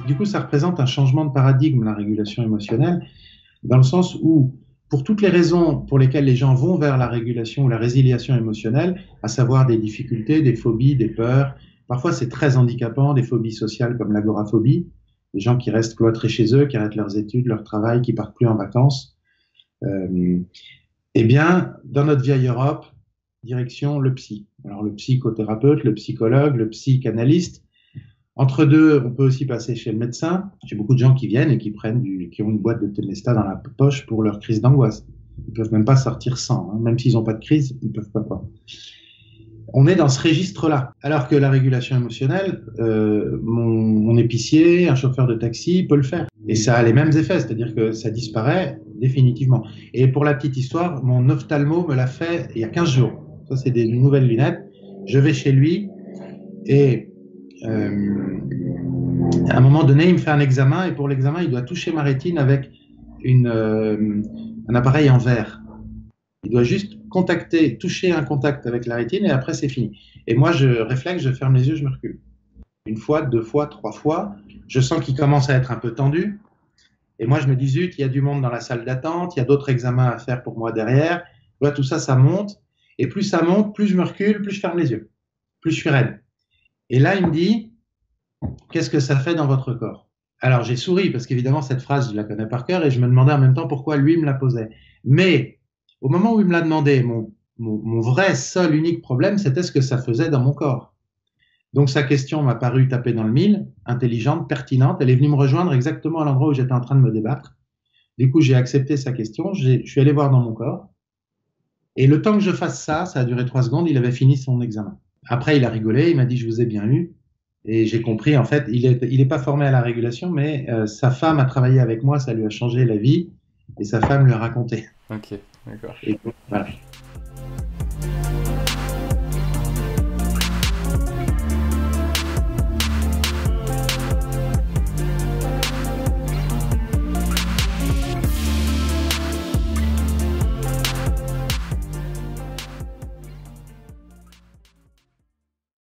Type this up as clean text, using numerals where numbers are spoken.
du coup, ça représente un changement de paradigme, la régulation émotionnelle, dans le sens où, pour toutes les raisons pour lesquelles les gens vont vers la régulation ou la résiliation émotionnelle, à savoir des difficultés, des phobies, des peurs, parfois c'est très handicapant, des phobies sociales comme l'agoraphobie, des gens qui restent cloîtrés chez eux, qui arrêtent leurs études, leur travail, qui partent plus en vacances. Euh, eh bien, dans notre vieille Europe, direction le psy. Alors le psychothérapeute, le psychologue, le psychanalyste. Entre deux, on peut aussi passer chez le médecin. J'ai beaucoup de gens qui viennent et qui ont une boîte de Temesta dans la poche pour leur crise d'angoisse. Ils peuvent même pas sortir sans, hein. Même s'ils n'ont pas de crise, ils peuvent pas quoi. On est dans ce registre-là. Alors que la régulation émotionnelle, mon épicier, un chauffeur de taxi peut le faire. Et ça a les mêmes effets, c'est-à-dire que ça disparaît définitivement. Et pour la petite histoire, mon ophtalmo me l'a fait il y a 15 jours. Ça, c'est des nouvelles lunettes. Je vais chez lui et à un moment donné, il me fait un examen et pour l'examen, il doit toucher ma rétine avec un appareil en verre. Il doit juste toucher un contact avec la rétine et après c'est fini. Et moi, je réflexe, je ferme les yeux, je me recule. Une fois, deux fois, trois fois, je sens qu'il commence à être un peu tendu. Et moi, je me dis, zut, il y a du monde dans la salle d'attente, il y a d'autres examens à faire pour moi derrière. Là, tout ça, ça monte. Et plus ça monte, plus je me recule, plus je ferme les yeux, plus je suis raide. Et là, il me dit, qu'est-ce que ça fait dans votre corps? Alors, j'ai souri parce qu'évidemment, cette phrase, je la connais par cœur et je me demandais en même temps pourquoi lui me la posait. Mais au moment où il me l'a demandé, mon vrai, seul, unique problème, c'était ce que ça faisait dans mon corps. Donc, sa question m'a paru taper dans le mille, intelligente, pertinente. Elle est venue me rejoindre exactement à l'endroit où j'étais en train de me débattre. Du coup, j'ai accepté sa question. Je suis allé voir dans mon corps. Et le temps que je fasse ça, ça a duré 3 secondes, il avait fini son examen. Après, il a rigolé, il m'a dit, je vous ai bien eu. Et j'ai compris, en fait, il est pas formé à la régulation, mais sa femme a travaillé avec moi, ça lui a changé la vie, et sa femme lui a raconté. Ok, d'accord. Et voilà.